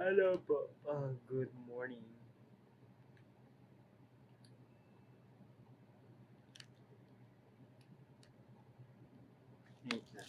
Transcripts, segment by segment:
Hello po. Good morning. Wait lang.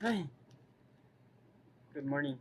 Hi. Good morning.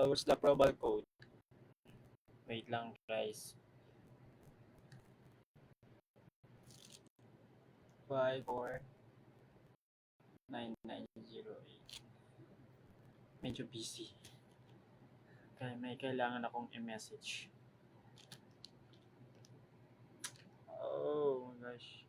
What's the approval code? Wait lang, guys. 549908. Medyo busy. Kaya may kailangan akong i-message. Oh my gosh.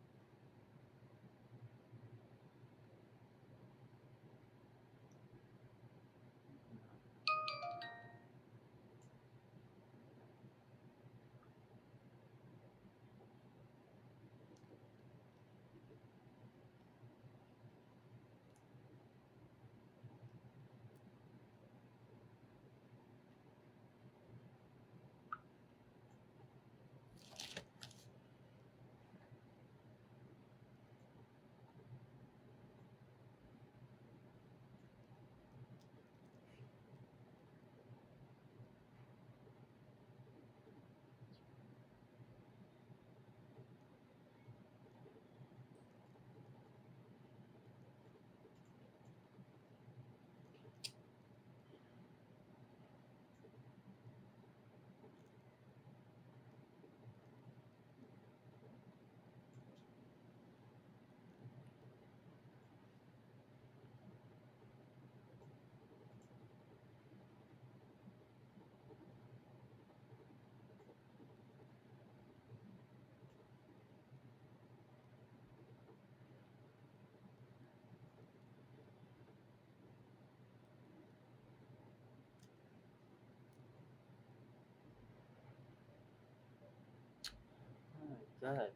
Oh my God.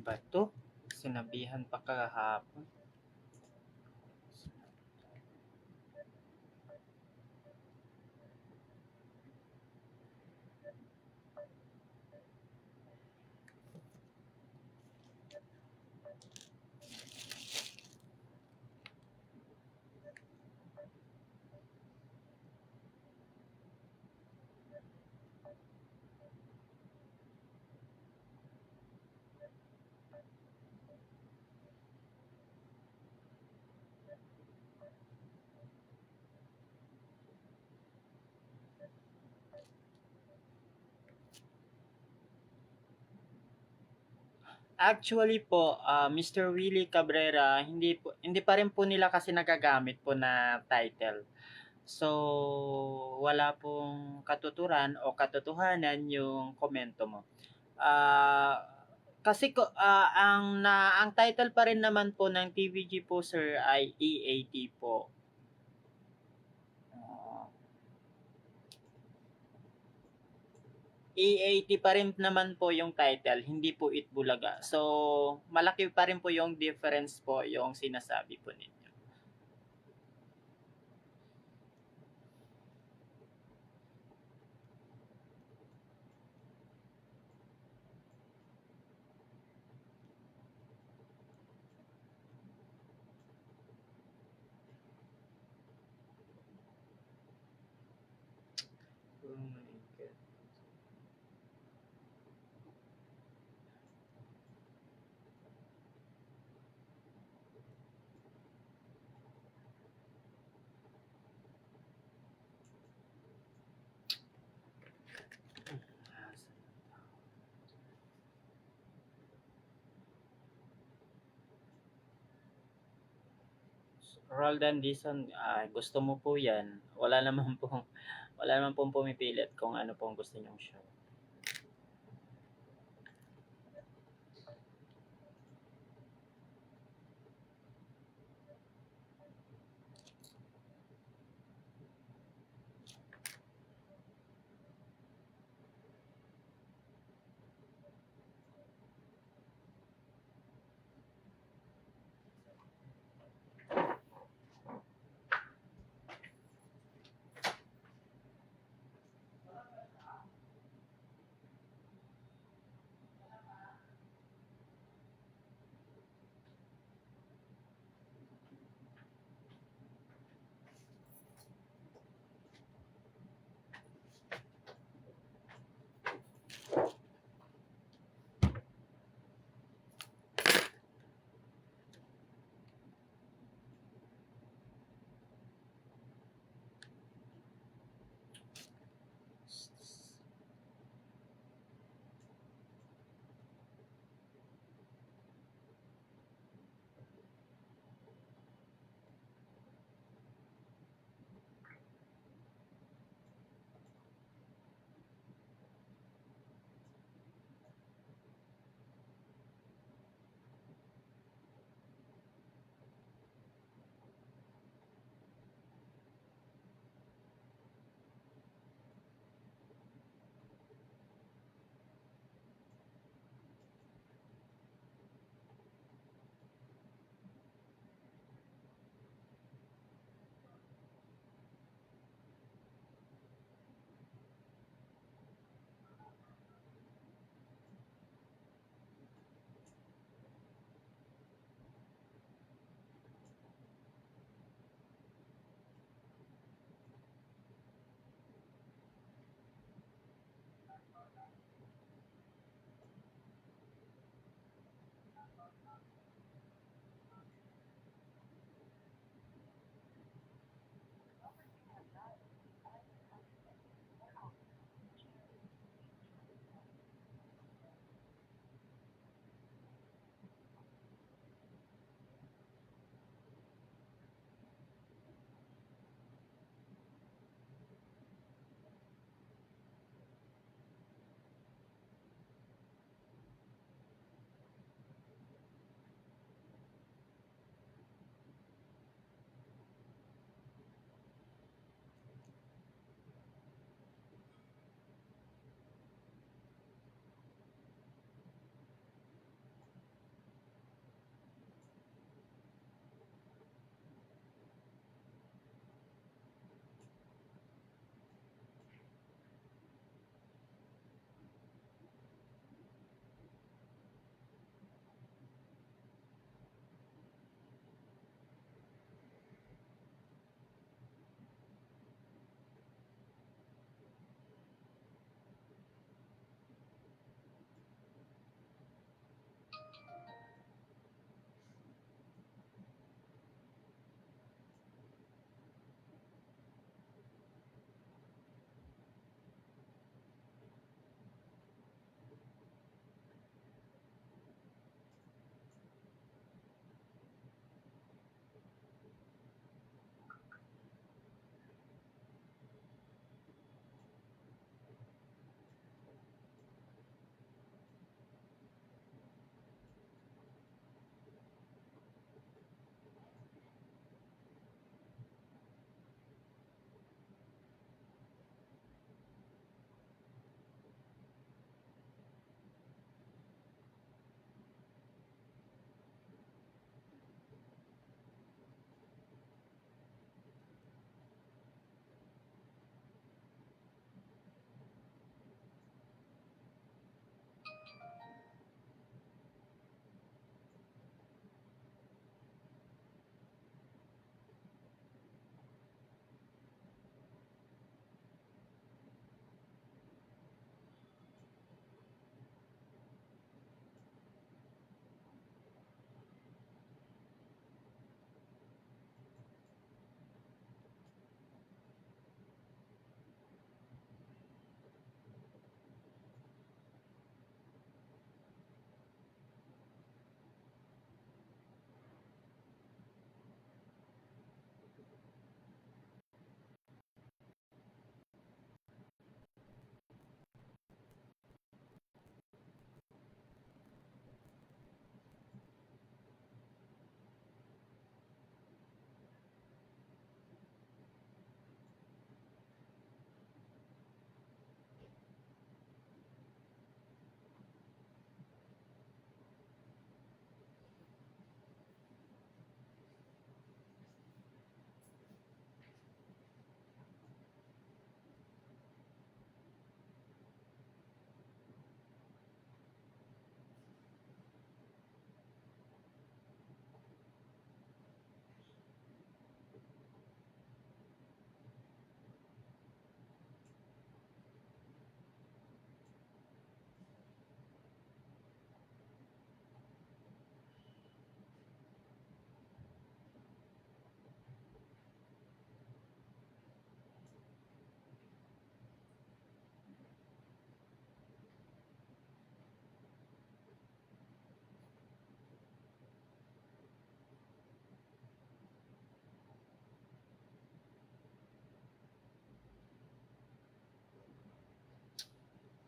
Bato? Sinabihan pa kahapon. Actually po, Mr. Willie Cabrera, hindi pa rin po nila kasi nagagamit po na title. So, wala pong katuturan o katotohanan yung komento mo. Kasi ang title pa rin naman po ng TVG po sir ay EAT po. Ah, EAT pa rin naman po yung title, hindi po Itbulaga. So, malaki pa rin po yung difference po yung sinasabi po ninyo. Oh my God. Roldan Dizon, gusto mo po yan. Wala naman pong pumipilit kung ano pong gusto nyong show.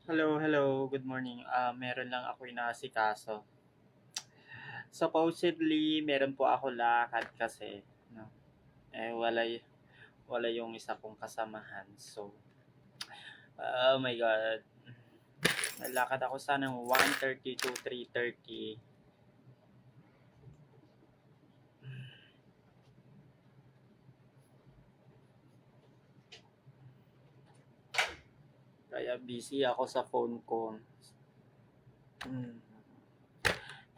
Hello, good morning. Meron lang ako inaasikaso. Supposedly, meron po ako lakad kasi, no. Wala yung isa kong kasamahan. So, oh my God. Nalakad ako sana ng 1:30 to 3:30. Kaya busy ako sa phone ko. Mm.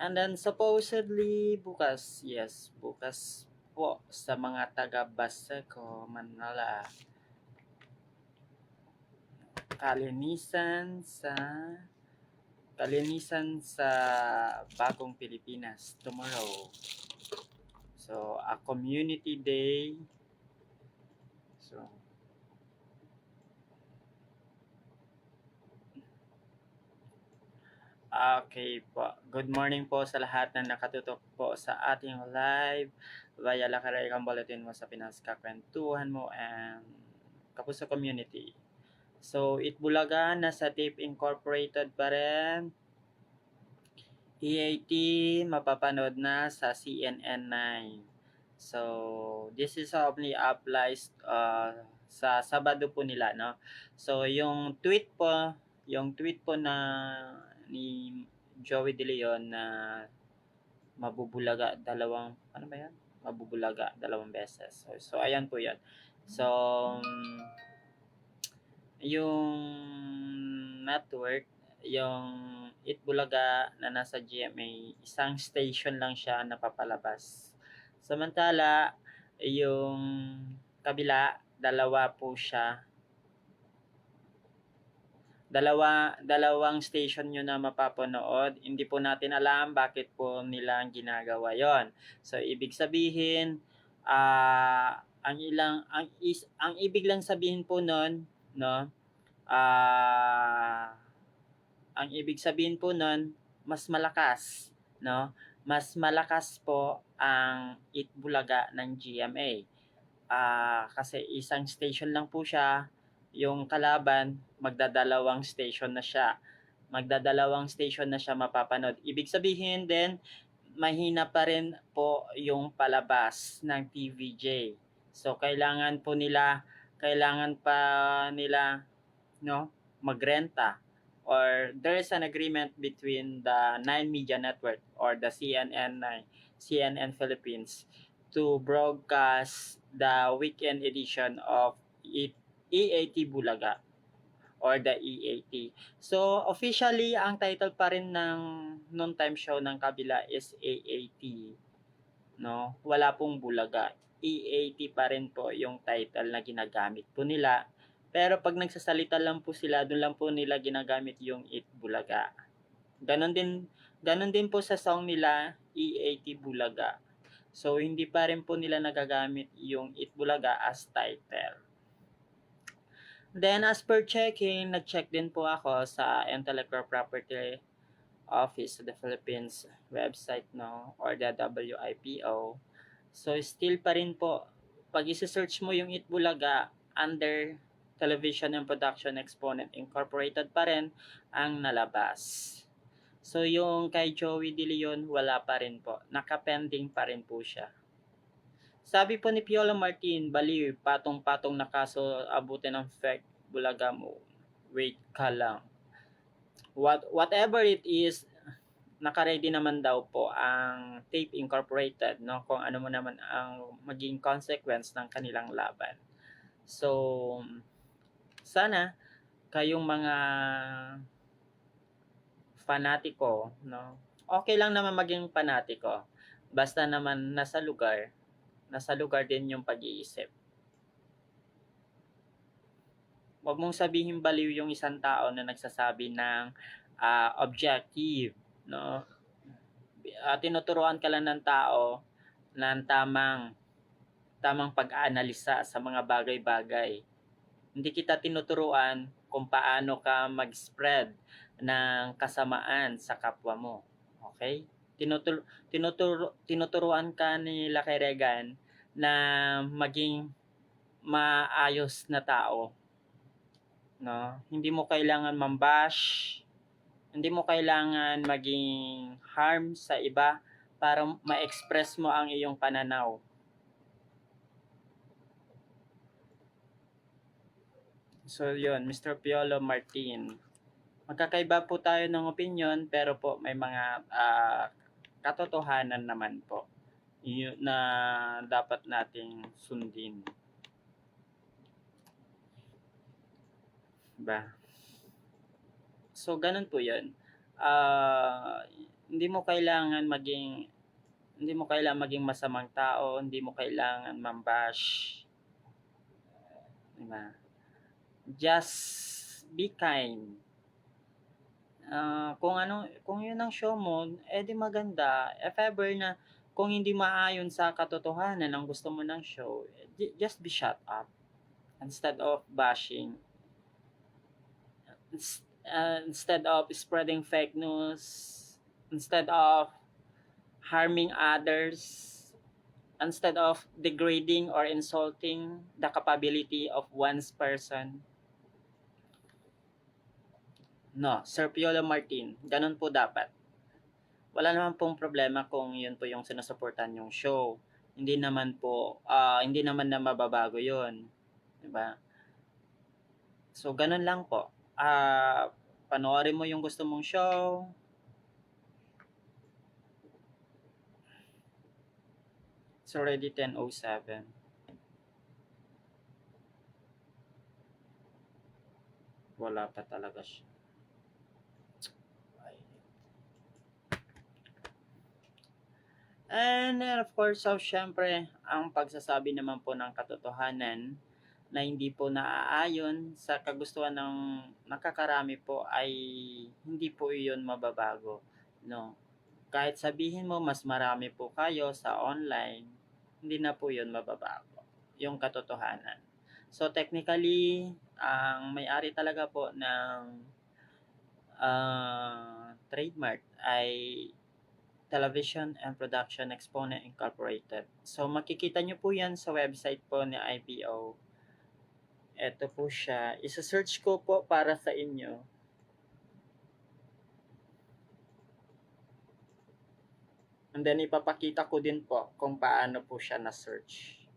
And then supposedly bukas, yes, bukas po sa mga taga Baseco, Manila. Kalinisan sa kalinisan sa Bagong Pilipinas tomorrow. So, a community day. So, okay po. Good morning po sa lahat na nakatutok po sa ating live via Lakaray Bulletin mo sa Pinas Kakwentuhan mo and Kapuso Community. So, Itbulaga, nasa Tape Incorporated pa rin. EAT, mapapanood na sa CNN9. So, this is only applies sa Sabado po nila, no? So, yung tweet po na ni Joey De Leon na mabubulaga ano ba yan? Mabubulaga dalawang beses. So ayan po yan. So, yung network, yung Itbulaga na nasa GMA, isang station lang siya napapalabas. Samantala, yung kabila, dalawang station nyo na mapapanood. Hindi po natin alam bakit po nila ginagawa yon. So, ibig sabihin, ang ibig lang sabihin po nun, no, ang ibig sabihin po nun, mas malakas, no? Mas malakas po ang Itbulaga ng GMA. Kasi isang station lang po siya, yung kalaban, magdadalawang station na siya. Mapapanood. Ibig sabihin din, mahina pa rin po yung palabas ng TVJ. So, kailangan pa nila, no, magrenta, or there is an agreement between the Nine Media Network or the CNN Philippines to broadcast the weekend edition of EAT Bulaga or the EAT. So, officially, ang title pa rin ng noontime show ng kabila is AAT. No? Wala pong Bulaga. EAT pa rin po yung title na ginagamit po nila. Pero pag nagsasalita lang po sila, doon lang po nila ginagamit yung It Bulaga. Ganon din po sa song nila, EAT Bulaga. So, hindi pa rin po nila nagagamit yung It Bulaga as title. Then, as per checking, nag-check din po ako sa Intellectual Property Office of the Philippines website, no, or the WIPO. So, still pa rin po, pag isi-search mo yung Itbulaga, under Television and Production Exponent Incorporated pa rin ang nalabas. So, yung kay Joey De Leon, wala pa rin po. Nakapending pa rin po siya. Sabi po ni Piolo Martin, baliw, patong-patong na kaso abutin ng FEC, Bulaga mo. Wait ka lang. Whatever it is, naka-ready naman daw po ang Tape Incorporated, no, kung ano mo naman ang maging consequence ng kanilang laban. So, sana kayong mga fanatiko, no, okay lang naman maging fanatiko, basta naman nasa lugar din yung pag-iisip. Huwag mong sabihin baliw yung isang tao na nagsasabi ng objective, no? Tinuturuan ka lang ng tao ng tamang pag-aanalisa sa mga bagay-bagay. Hindi kita tinuturuan kung paano ka mag-spread ng kasamaan sa kapwa mo. Okay? Tinuturuan ka ni Lakay Regan na maging maayos na tao. no? Hindi mo kailangan mambash, hindi mo kailangan maging harm sa iba para ma-express mo ang iyong pananaw. So, yun, Mr. Piolo Martin. Magkakaiba po tayo ng opinion, pero po may mga katotohanan naman po yun, na dapat nating sundin. Diba? So, ganun po yun. Hindi mo kailangan maging masamang tao, hindi mo kailangan mambash. Diba? Just be kind. Kung yun ang show mo, edi maganda. If ever na kung hindi maayon sa katotohanan ang gusto mo ng show, just be shut up instead of bashing. Instead of spreading fake news, instead of harming others, instead of degrading or insulting the capability of one's person. No, Sir Piolo Martin, ganun po dapat. Wala naman pong problema kung yun po yung sinusuportan yung show. Hindi naman na mababago yun. Diba? So, ganun lang po. Panoorin mo yung gusto mong show. It's already 10:07. Wala pa talaga siya. And then of course, syempre, ang pagsasabi naman po ng katotohanan na hindi po naaayon sa kagustuhan ng nakakarami po ay hindi po iyon mababago. No? Kahit sabihin mo mas marami po kayo sa online, hindi na po yun mababago. Yung katotohanan. So technically, ang may-ari talaga po ng trademark ay Television and Production Exponent Incorporated. So makikita nyo po yan sa website po ni IPO. Ito po siya. Isa-search ko po para sa inyo. And then ipapakita ko din po kung paano po siya na-search.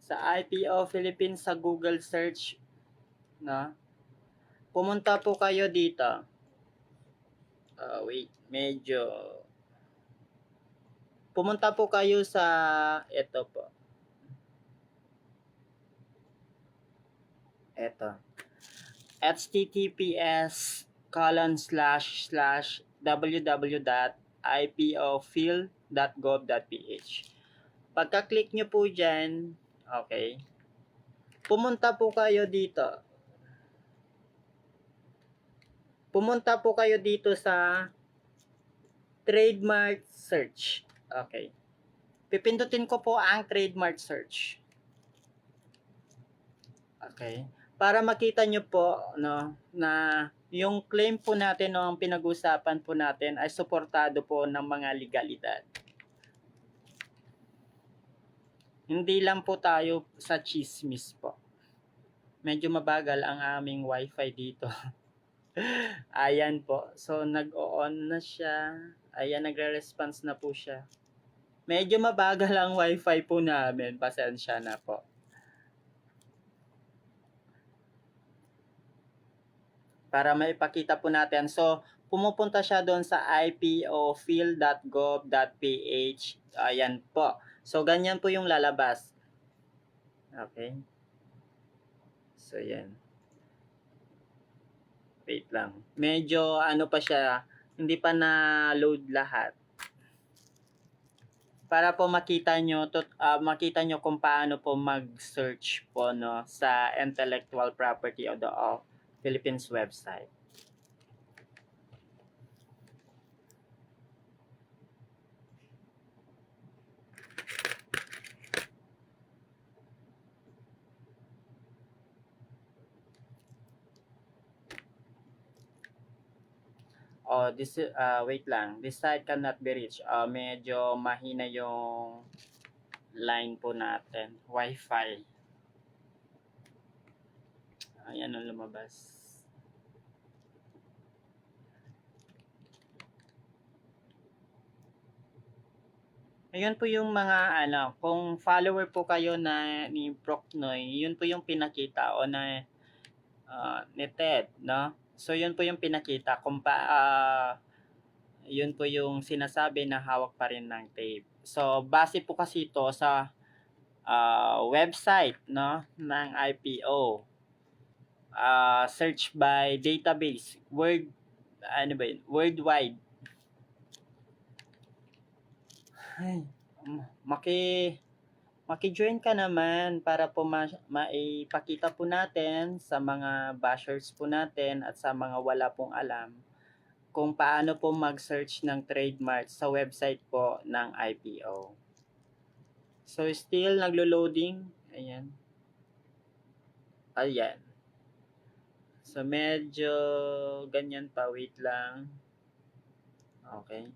Sa IPO Philippines sa Google search, no? Pumunta po kayo dito. Wait, medyo pumunta po kayo sa ito po. Ito. https://www.ipofil.gov.ph. Pagka-click nyo po dyan, okay, pumunta po kayo dito. Pumunta po kayo dito sa trademark search. Okay. Pipindutin ko po ang trademark search. Okay. Para makita nyo po no, na yung claim po natin no, ang pinag-usapan po natin ay suportado po ng mga legalidad. Hindi lang po tayo sa chismis po. Medyo mabagal ang aming wifi dito. Ayan po. So, nag-on na siya. Ayan, nagre-response na po siya. Medyo mabagal ang wifi po namin. Pasensya na po. Para maipakita po natin. So, pumupunta siya doon sa ipofil.gov.ph. Ayan po. So, ganyan po yung lalabas. Okay. So, yan. Wait lang. Medyo ano pa siya, hindi pa na-load lahat. Para po makita nyo kung paano po mag-search po no, sa intellectual property of the Philippines website. Oh, wait lang. This site cannot be reached. Medyo mahina yung line po natin. Wi-Fi. Ayan ang lumabas. Ayun po yung mga kung follower po kayo ni Procnoy, yun po yung pinakita o ni Ted, no? So yun po yung pinakita kung yun po yung sinasabi na hawak pa rin ng tape. So base po kasi ito sa website, no, ng IPO. Search by database, worldwide. Ay, maki maki-join ka naman para po maipakita po natin sa mga bashers po natin at sa mga wala pong alam kung paano po mag-search ng trademark sa website po ng IPO. So still naglo-loading. Ayan. Ayan. So medyo ganyan pa, wait lang. Okay.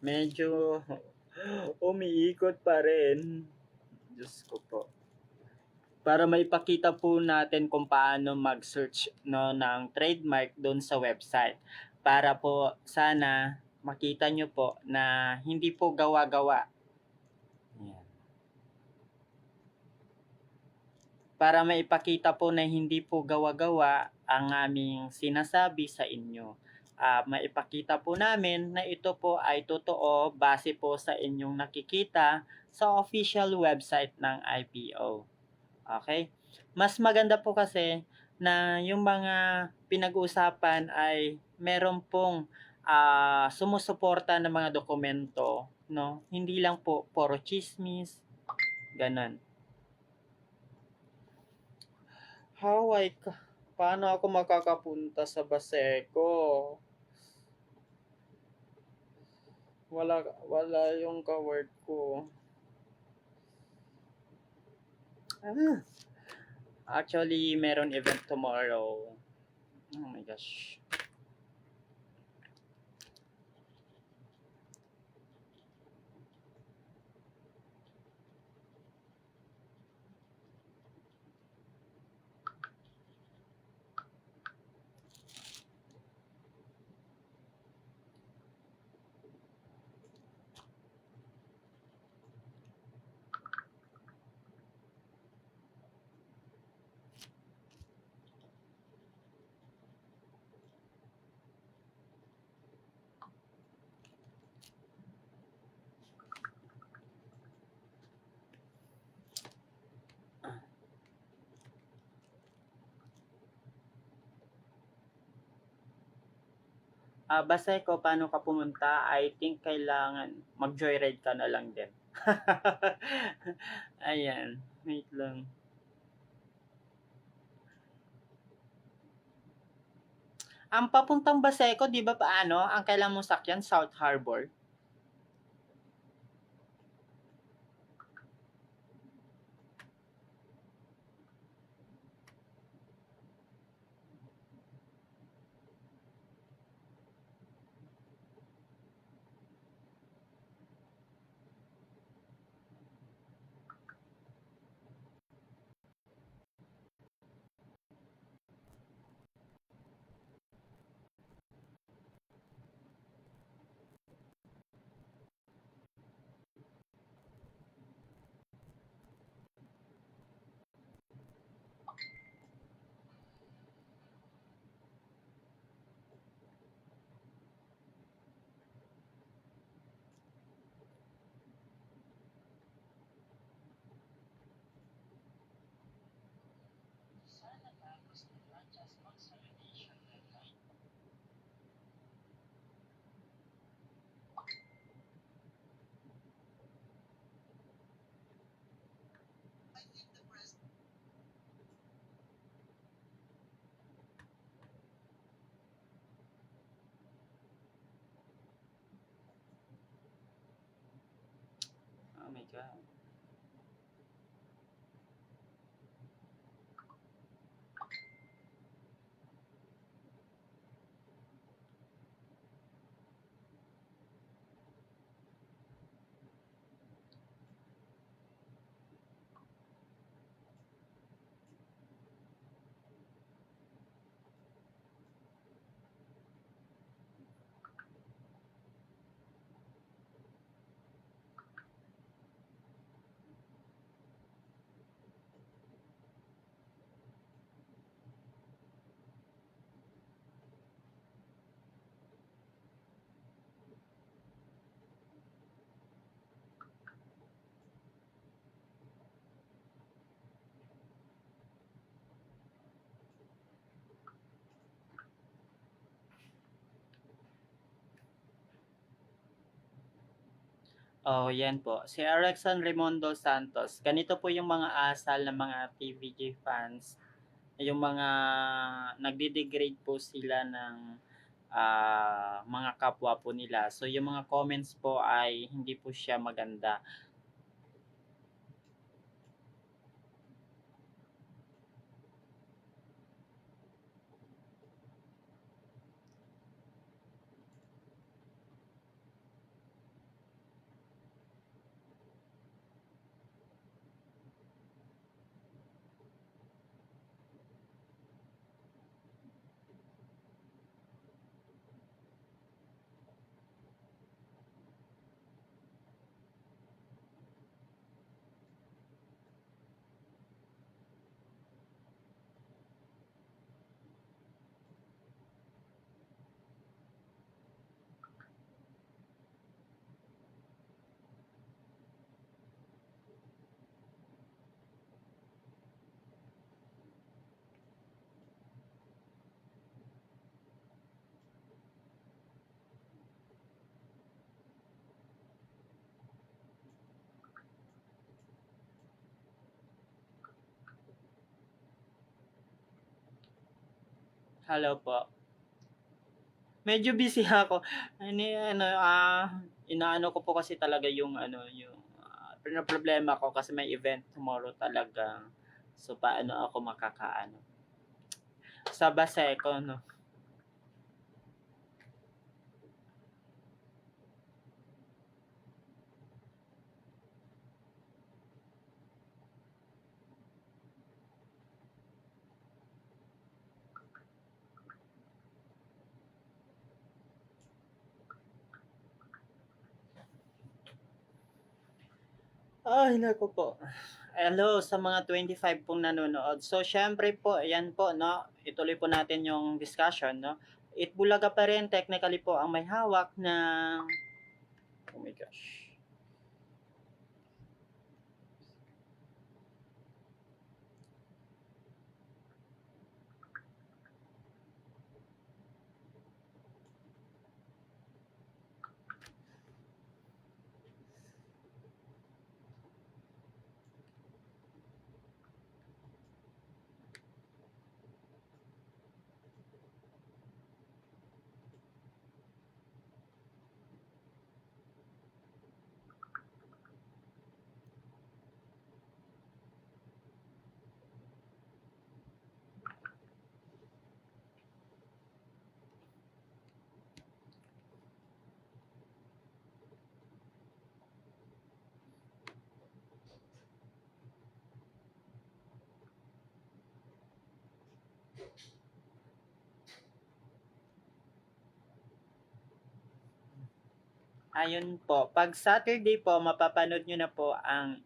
Medyo umiikot pa rin. Diyos ko po. Para maipakita po natin kung paano mag-search, no, ng trademark doon sa website. Para po sana makita nyo po na hindi po gawa-gawa. Ayan. Para maipakita po na hindi po gawa-gawa ang aming sinasabi sa inyo. Maipakita po namin na ito po ay totoo base po sa inyong nakikita sa official website ng IPO. Okay? Mas maganda po kasi na yung mga pinag-uusapan ay meron pong sumusuporta ng mga dokumento, no? Hindi lang po puro chismis, ganun. Paano ako makakapunta sa Baseco? Wala yung ka-word ko. Actually, meron event tomorrow. Oh my gosh. Baseco, paano ka pumunta? I think kailangan mag-joyride ka na lang din. Ayan, wait lang. Ang papuntang Baseco, di ba paano? Ang kailangan mong sakyan, South Harbor. Oh my God. Oh, 'yan po. Si Alexan Raimundo Santos, ganito po yung mga asal ng mga TVJ fans, yung mga nagde-degrade po sila ng, mga kapwa po nila. So, yung mga comments po ay hindi po siya maganda. Hello po. Medyo busy ako. Inaano ko po kasi talaga yung ano, yung problema ko kasi may event tomorrow talaga. So, paano ako makakaano? Sa Baseco, no? Ay, naku po. Hello sa mga 25 pong nanonood. So, syempre po, ayan po, no? Ituloy po natin yung discussion, no? Itbulaga pa rin, technically po, ang may hawak ng... Oh my gosh. Ayun po, pag Saturday po, mapapanood nyo na po ang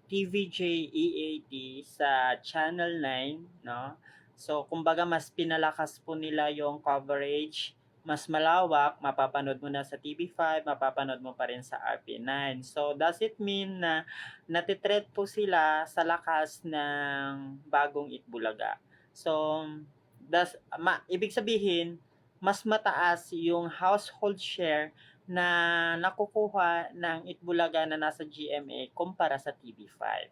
TVJ EAT sa Channel 9, no? So, kumbaga mas pinalakas po nila yung coverage, mas malawak, mapapanood mo na sa TV5, mapapanood mo pa rin sa RP9. So, does it mean na natitreat po sila sa lakas ng bagong Itbulaga? So, ibig sabihin, mas mataas yung household share na nakukuha ng Itbulaga na nasa GMA kumpara sa TV5.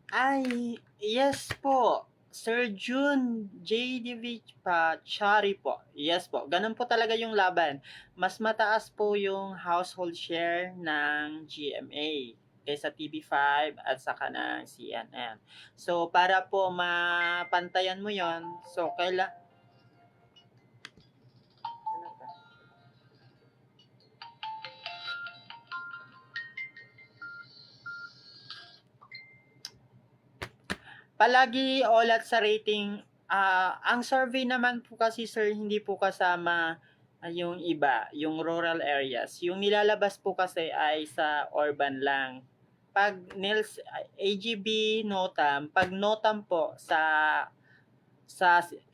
Ay, yes po. Sir June JDV Pachari po. Yes po. Ganun po talaga yung laban. Mas mataas po yung household share ng GMA kaysa TV5 at saka ng CNN. So, para po mapantayan mo yon, so Palagi ulat sa rating, ang survey naman po kasi sir hindi po kasama yung iba, yung rural areas. Yung nilalabas po kasi ay sa urban lang. 'Pag AGB, NOTAM, 'pag NOTAM po sa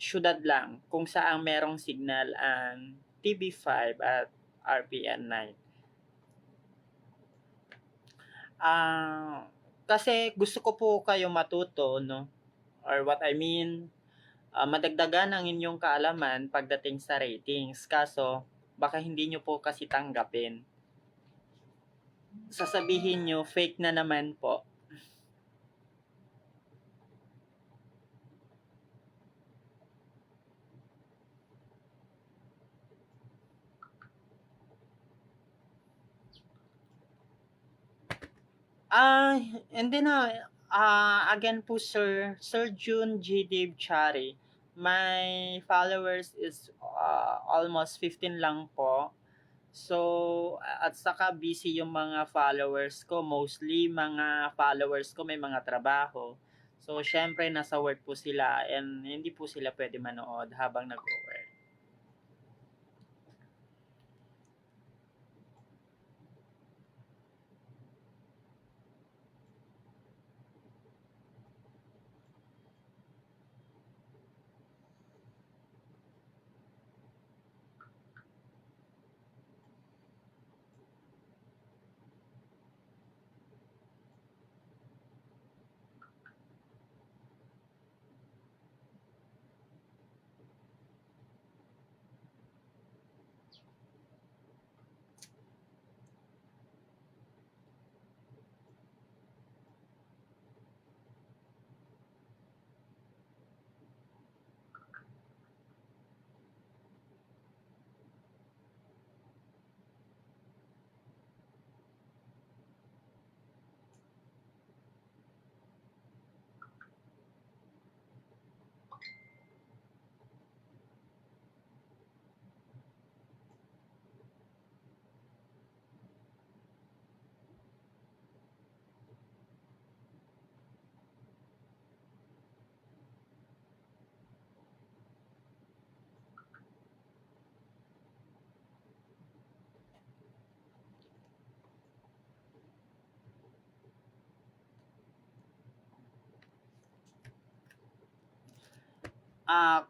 siyudad lang kung saan merong signal ang TV5 at RPN9. Kasi gusto ko po kayo matuto, no? Or what I mean, madagdagan ang inyong kaalaman pagdating sa ratings. Kaso, baka hindi nyo po kasi tanggapin. Sasabihin nyo, fake na naman po. Hindi na, again po Sir June G. Dave Chari, my followers is almost 15 lang po. So, at saka busy yung mga followers ko. Mostly, mga followers ko may mga trabaho. So, syempre, nasa work po sila and hindi po sila pwede manood habang nag-work.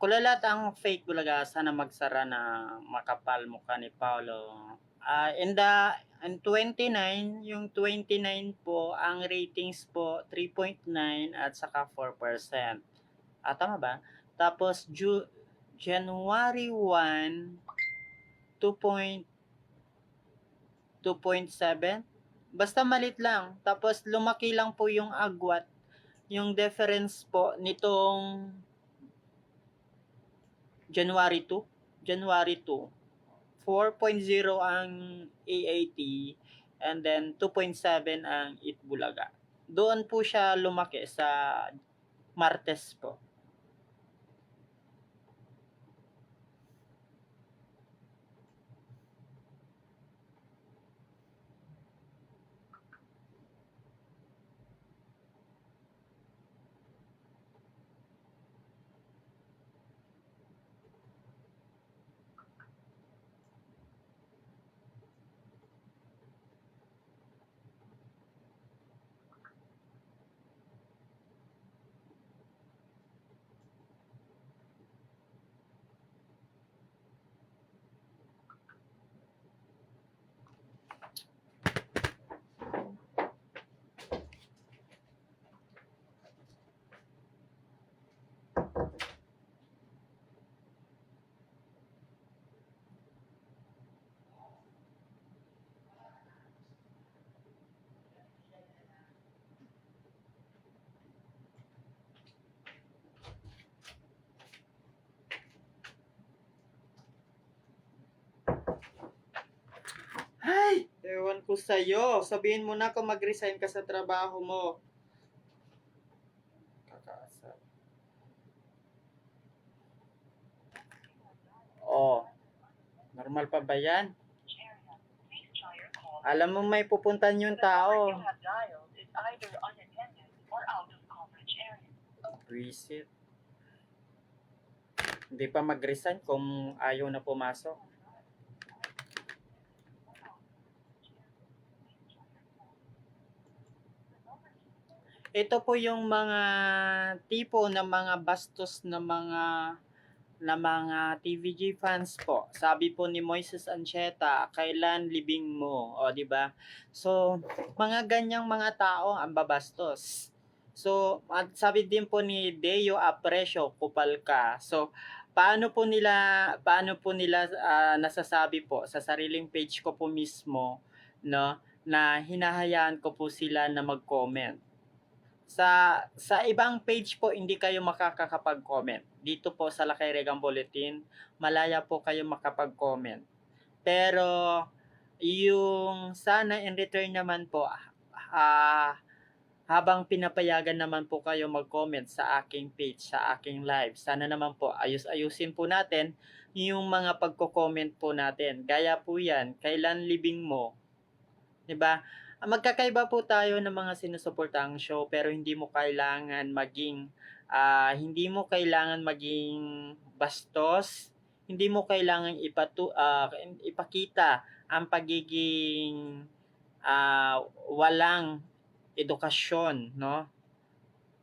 Kulalat ang fake bulaga sana magsara na makapal mukha ni Paulo. In 29, yung 29 po, ang ratings po 3.9 at saka 4%. Tama ba? Tapos January 1, 2.7. Basta malit lang. Tapos lumaki lang po yung agwat. Yung difference po nitong January 2. January 2. 4.0 ang AAT and then 2.7 ang Itbulaga. Doon po siya lumaki sa Martes po. Ay, ewan ko sa'yo. Sabihin mo na kung mag-resign ka sa trabaho mo. Kakaasar. Oh, normal pa ba yan? Alam mo may pupuntan yung tao. Visit. Hindi pa mag-resign kung ayaw na pumasok. Ito po yung mga tipo ng mga bastos na mga TVG fans po. Sabi po ni Moises Ancheta, kailan libing mo? O, di ba? So, mga ganyang mga tao ang babastos. So, at sabi din po ni Deo Aprecio, kupal ka. So, paano po nila nasasabi po sa sariling page ko po mismo, no, na hinahayaan ko po sila na mag-comment. Sa ibang page po hindi kayo makakapag-comment. Dito po sa Lakay Regang Bulletin, malaya po kayo makapag-comment. Pero yung sana in return naman po, habang pinapayagan naman po kayo mag-comment sa aking page, sa aking live, sana naman po ayusin po natin yung mga pagko-comment po natin. Gaya po yan, kailan libing mo? 'Di ba? Magkakaiba po tayo ng mga sinusuportahang show pero hindi mo kailangan maging bastos, hindi mo kailangan ipakita ang pagiging walang edukasyon, no?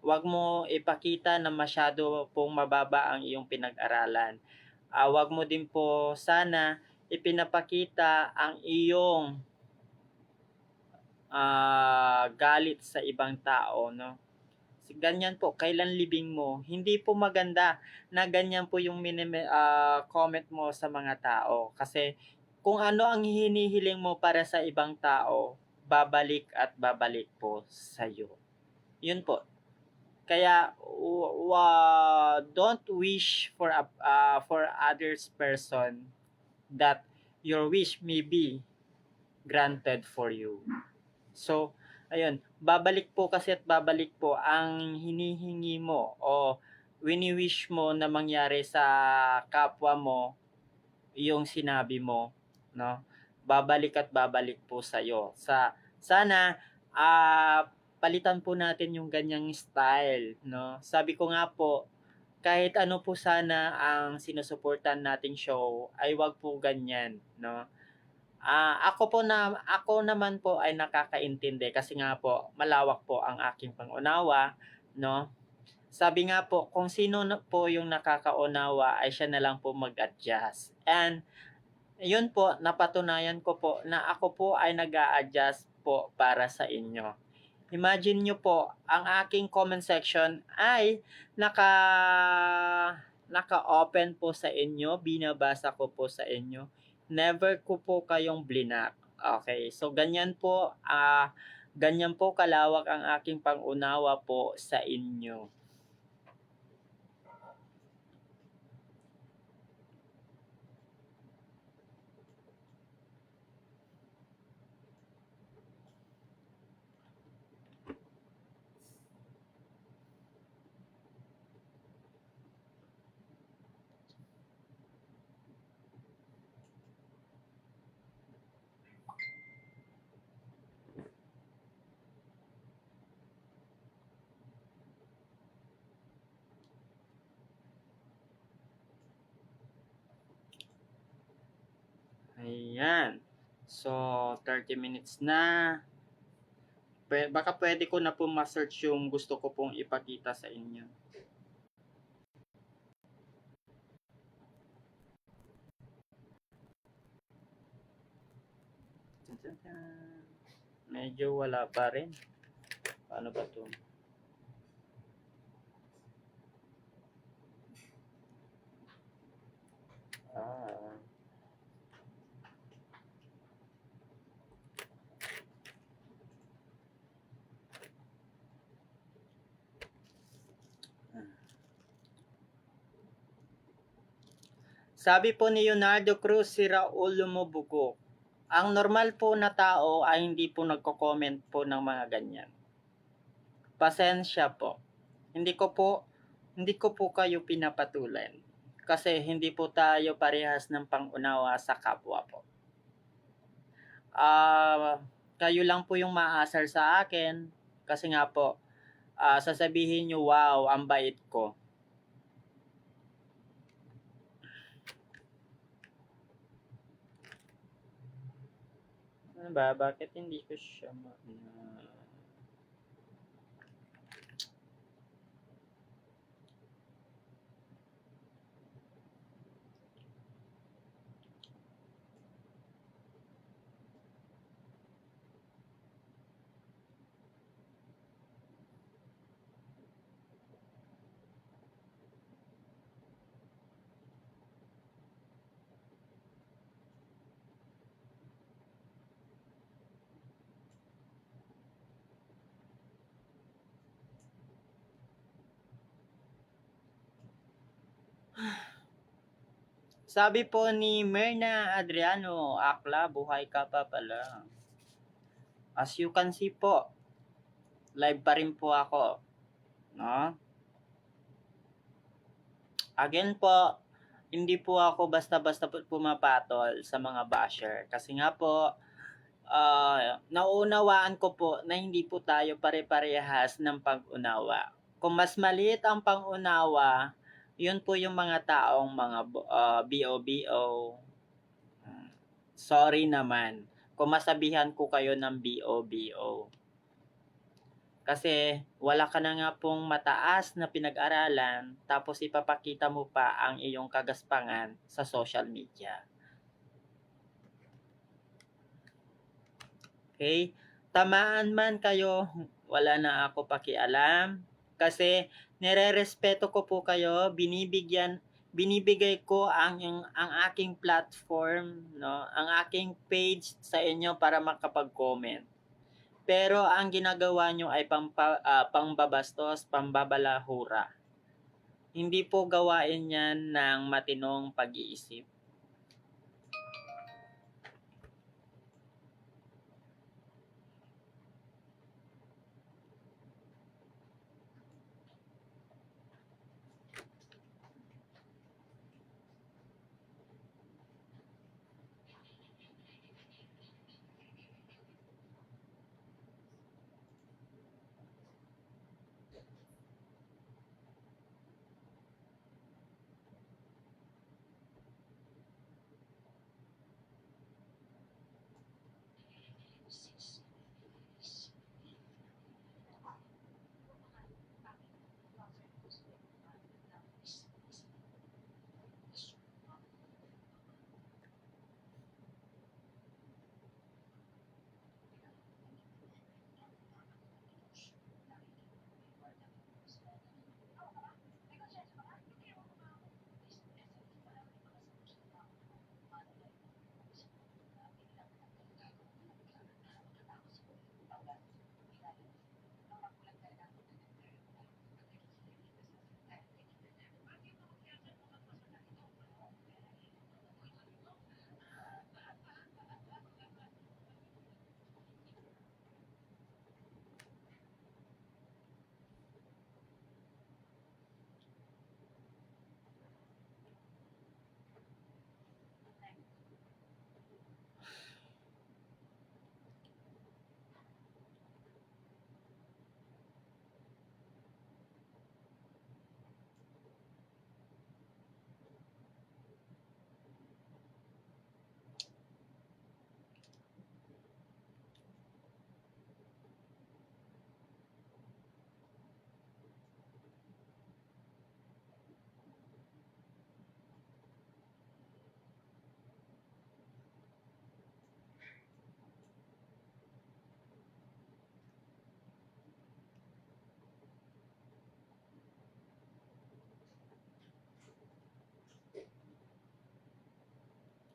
Huwag mo ipakita na masyado pong mababa ang iyong pinag-aralan. Huwag mo din po sana ipinapakita ang iyong galit sa ibang tao, no? Ganyan po, kailan libing mo? Hindi po maganda na ganyan po yung comment mo sa mga tao. Kasi kung ano ang hinihiling mo para sa ibang tao, babalik at babalik po sa iyo. Yun po. Kaya don't wish for others person that your wish may be granted for you. So, ayun, babalik po kasi at babalik po ang hinihingi mo o wini-wish mo na mangyari sa kapwa mo yung sinabi mo, no? Babalik at babalik po sa iyo. Sana palitan po natin yung ganyang style, no? Sabi ko nga po, kahit ano po sana ang sinusuportan nating show ay wag po ganyan, no? Ako naman po ay nakakaintindi kasi nga po malawak po ang aking pangunawa, no? Sabi nga po, kung sino po yung nakakaunawa ay siya na lang po mag-adjust. And yun po, napatunayan ko po na ako po ay nag-a-adjust po para sa inyo. Imagine nyo po, ang aking comment section ay naka-open po sa inyo, binabasa ko po sa inyo. Never ko po kayong blinak. Okay, so ganyan po kalawak ang aking pangunawa po sa inyo. Ayan. So, 30 minutes na. Baka pwede ko na po ma-search yung gusto ko pong ipakita sa inyo. Medyo wala pa rin. Paano ba to? Sabi po ni Leonardo Cruz, si Raul Lumubugok, ang normal po na tao ay hindi po nagko-comment po ng mga ganyan. Pasensya po. Hindi ko po kayo pinapatulan. Kasi hindi po tayo parehas ng pangunawa sa kapwa po. Kayo lang po yung maasar sa akin kasi nga po sasabihin nyo, wow, ang bait ko. Ano ba? Bakit hindi ko siya Sabi po ni Merna Adriano, Akla, buhay ka pa pala. As you can see po, live pa rin po ako. No? Again po, hindi po ako basta-basta pumapatol sa mga basher. Kasi nga po, nauunawaan ko po na hindi po tayo pare-parehas ng pag-unawa. Kung mas maliit ang pang-unawa, yun po yung mga taong mga BOBO. Sorry naman kung masabihan ko kayo ng BOBO. Kasi wala ka na nga pong mataas na pinag-aralan tapos ipapakita mo pa ang iyong kagaspangan sa social media. Okay? Tamaan man kayo, wala na ako pakialam. Kasi nire-respeto ko po kayo, binibigay ko ang aking platform, no, ang aking page sa inyo para makapag-comment. Pero ang ginagawa nyo ay pangbabastos, pambabalahura. Hindi po gawain yan ng matinong pag-iisip.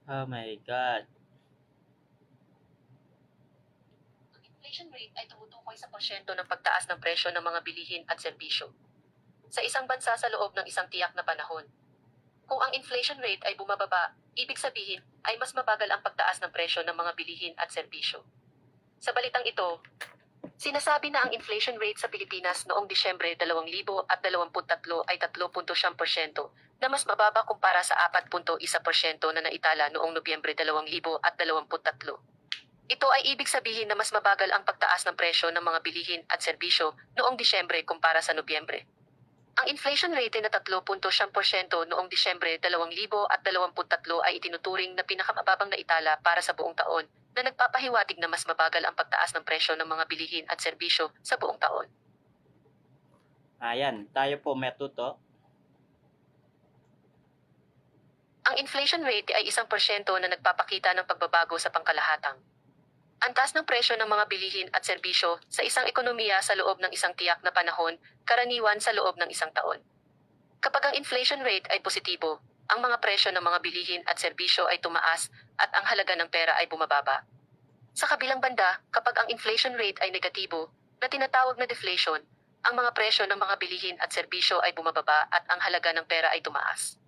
Oh my God. Ang inflation rate ay tumutukoy sa porsyento ng pagtaas ng presyo ng mga bilihin at serbisyo sa isang bansa sa loob ng isang tiyak na panahon. Kung ang inflation rate ay bumababa, ibig sabihin ay mas mabagal ang pagtaas ng presyo ng mga bilihin at serbisyo. Sa balitang ito, sinasabi na ang inflation rate sa Pilipinas noong Disyembre 2023 ay 3.7% na mas mababa kumpara sa 4.1% na naitala noong Nobyembre 2023. Ito ay ibig sabihin na mas mabagal ang pagtaas ng presyo ng mga bilihin at serbisyo noong Disyembre kumpara sa Nobyembre. Ang inflation rate na 3.7% noong Disyembre 2023 ay itinuturing na pinakamababang na itala para sa buong taon, na nagpapahiwatig na mas mabagal ang pagtaas ng presyo ng mga bilihin at serbisyo sa buong taon. Ayan, tayo po matuto. Ang inflation rate ay 1% na nagpapakita ng pagbabago sa pangkalahatang. Ang taas ng presyo ng mga bilihin at serbisyo sa isang ekonomiya sa loob ng isang tiyak na panahon, karaniwan sa loob ng isang taon. Kapag ang inflation rate ay positibo, ang mga presyo ng mga bilihin at serbisyo ay tumaas at ang halaga ng pera ay bumababa. Sa kabilang banda, kapag ang inflation rate ay negatibo, na tinatawag na deflation, ang mga presyo ng mga bilihin at serbisyo ay bumababa at ang halaga ng pera ay tumaas.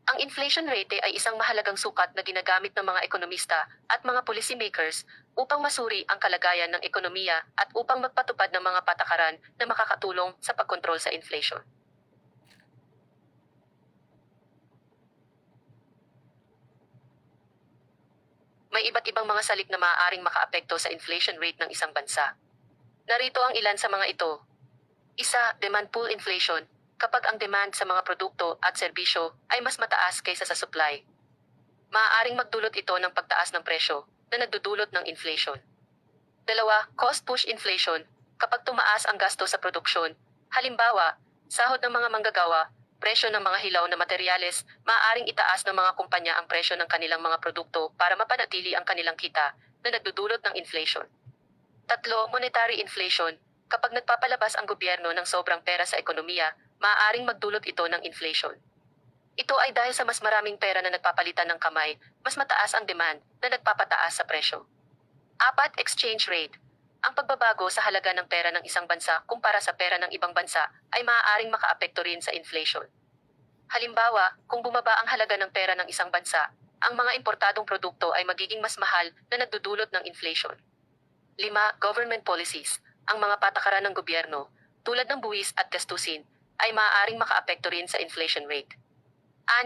Ang inflation rate ay isang mahalagang sukat na ginagamit ng mga ekonomista at mga policymakers upang masuri ang kalagayan ng ekonomiya at upang magpatupad ng mga patakaran na makakatulong sa pagkontrol sa inflation. May iba't ibang mga salik na maaaring makaapekto sa inflation rate ng isang bansa. Narito ang ilan sa mga ito. Isa, demand pull inflation, kapag ang demand sa mga produkto at serbisyo ay mas mataas kaysa sa supply. Maaaring magdulot ito ng pagtaas ng presyo na nagdudulot ng inflation. Dalawa, cost push inflation, kapag tumaas ang gasto sa produksyon. Halimbawa, sahod ng mga manggagawa, presyo ng mga hilaw na materyales, maaaring itaas ng mga kumpanya ang presyo ng kanilang mga produkto para mapanatili ang kanilang kita na nagdudulot ng inflation. Tatlo, monetary inflation. Kapag nagpapalabas ang gobyerno ng sobrang pera sa ekonomiya, maaaring magdulot ito ng inflation. Ito ay dahil sa mas maraming pera na nagpapalitan ng kamay, mas mataas ang demand na nagpapataas sa presyo. Apat, exchange rate. Ang pagbabago sa halaga ng pera ng isang bansa kumpara sa pera ng ibang bansa ay maaaring makaapekto rin sa inflation. Halimbawa, kung bumaba ang halaga ng pera ng isang bansa, ang mga importadong produkto ay magiging mas mahal na nagdudulot ng inflation. 5. Government policies. Ang mga patakaran ng gobyerno, tulad ng buwis at gastusin, ay maaaring makaapekto rin sa inflation rate.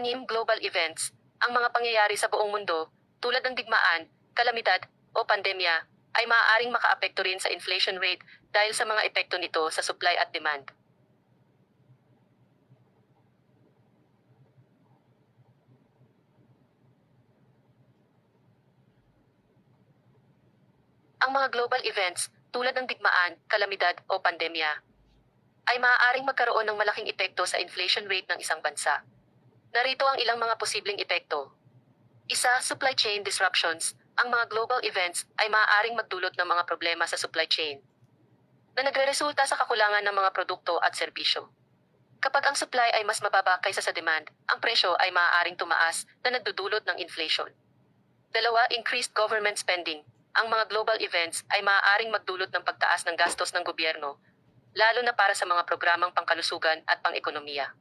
6. Global events. Ang mga pangyayari sa buong mundo, tulad ng digmaan, kalamidad, o pandemya, ay maaaring makaapekto rin sa inflation rate dahil sa mga epekto nito sa supply at demand. Ang mga global events, tulad ng digmaan, kalamidad, o pandemya, ay maaaring magkaroon ng malaking epekto sa inflation rate ng isang bansa. Narito ang ilang mga posibleng epekto. Isa, supply chain disruptions. Ang mga global events ay maaaring magdulot ng mga problema sa supply chain na nagreresulta sa kakulangan ng mga produkto at serbisyo. Kapag ang supply ay mas mababa kaysa sa demand, ang presyo ay maaaring tumaas na nagdudulot ng inflation. Dalawa, increased government spending. Ang mga global events ay maaaring magdulot ng pagtaas ng gastos ng gobyerno, lalo na para sa mga programang pangkalusugan at pang-ekonomiya.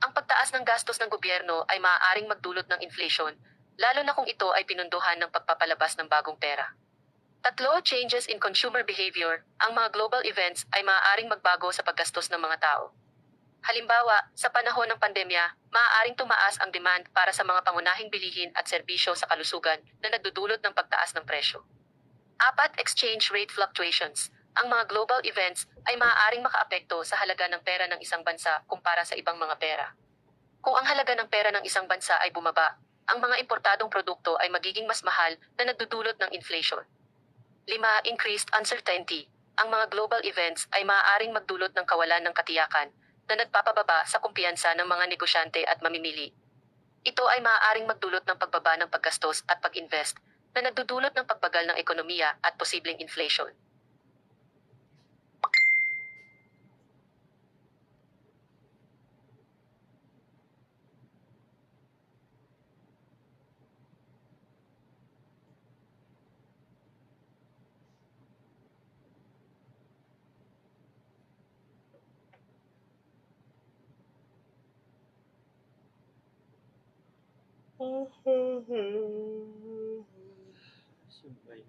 Ang pagtaas ng gastos ng gobyerno ay maaaring magdulot ng inflation, lalo na kung ito ay pinunduhan ng pagpapalabas ng bagong pera. Tatlo, changes in consumer behavior. Ang mga global events ay maaaring magbago sa paggastos ng mga tao. Halimbawa, sa panahon ng pandemya, maaaring tumaas ang demand para sa mga pangunahing bilihin at serbisyo sa kalusugan na nagdudulot ng pagtaas ng presyo. Apat, exchange rate fluctuations. Ang mga global events ay maaaring makaapekto sa halaga ng pera ng isang bansa kumpara sa ibang mga pera. Kung ang halaga ng pera ng isang bansa ay bumaba, ang mga importadong produkto ay magiging mas mahal na nagdudulot ng inflation. 5. Increased uncertainty. Ang mga global events ay maaaring magdulot ng kawalan ng katiyakan na nagpapababa sa kumpiyansa ng mga negosyante at mamimili. Ito ay maaaring magdulot ng pagbaba ng paggastos at pag-invest na nagdudulot ng pagbagal ng ekonomiya at posibleng inflation. Sumpay.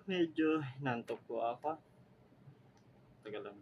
Medyo nantok po ako. Teka lang.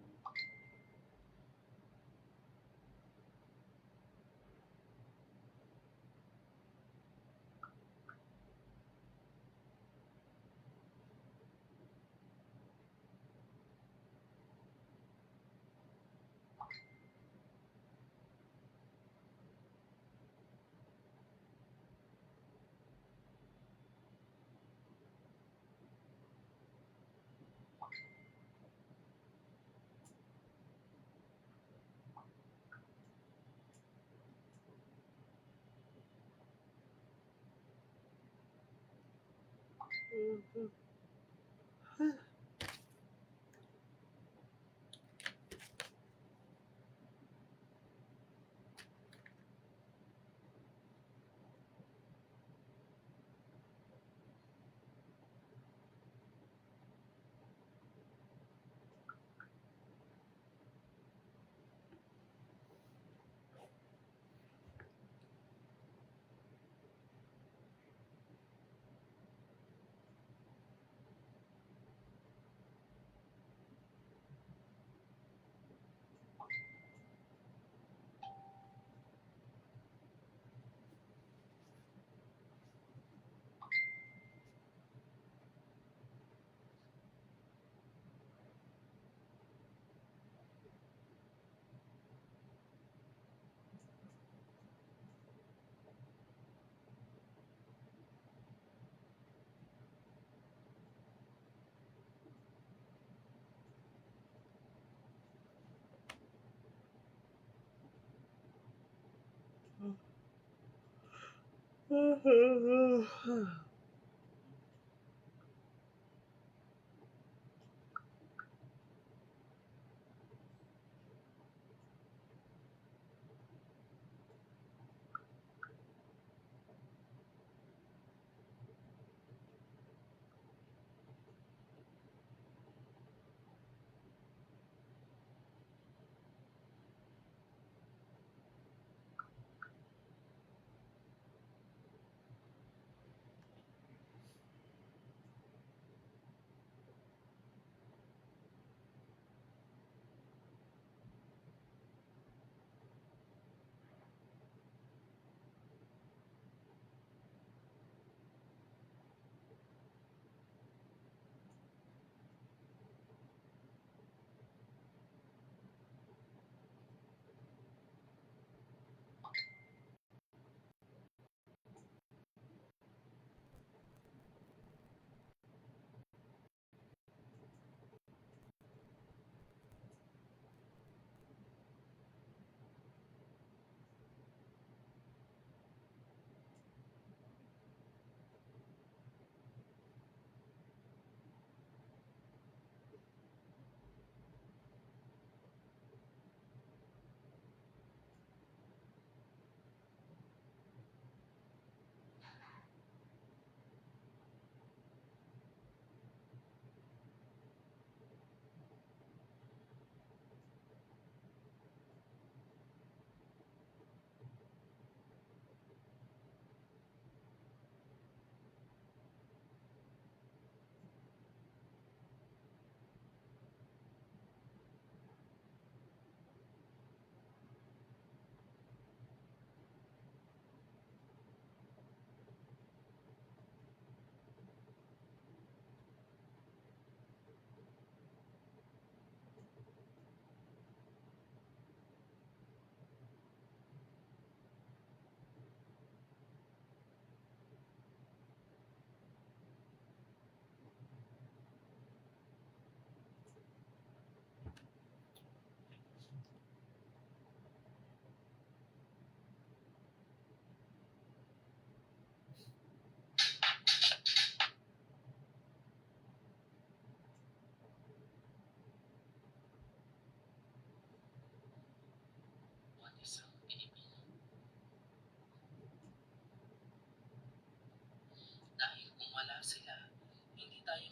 Dahil kung wala sila, hindi tayo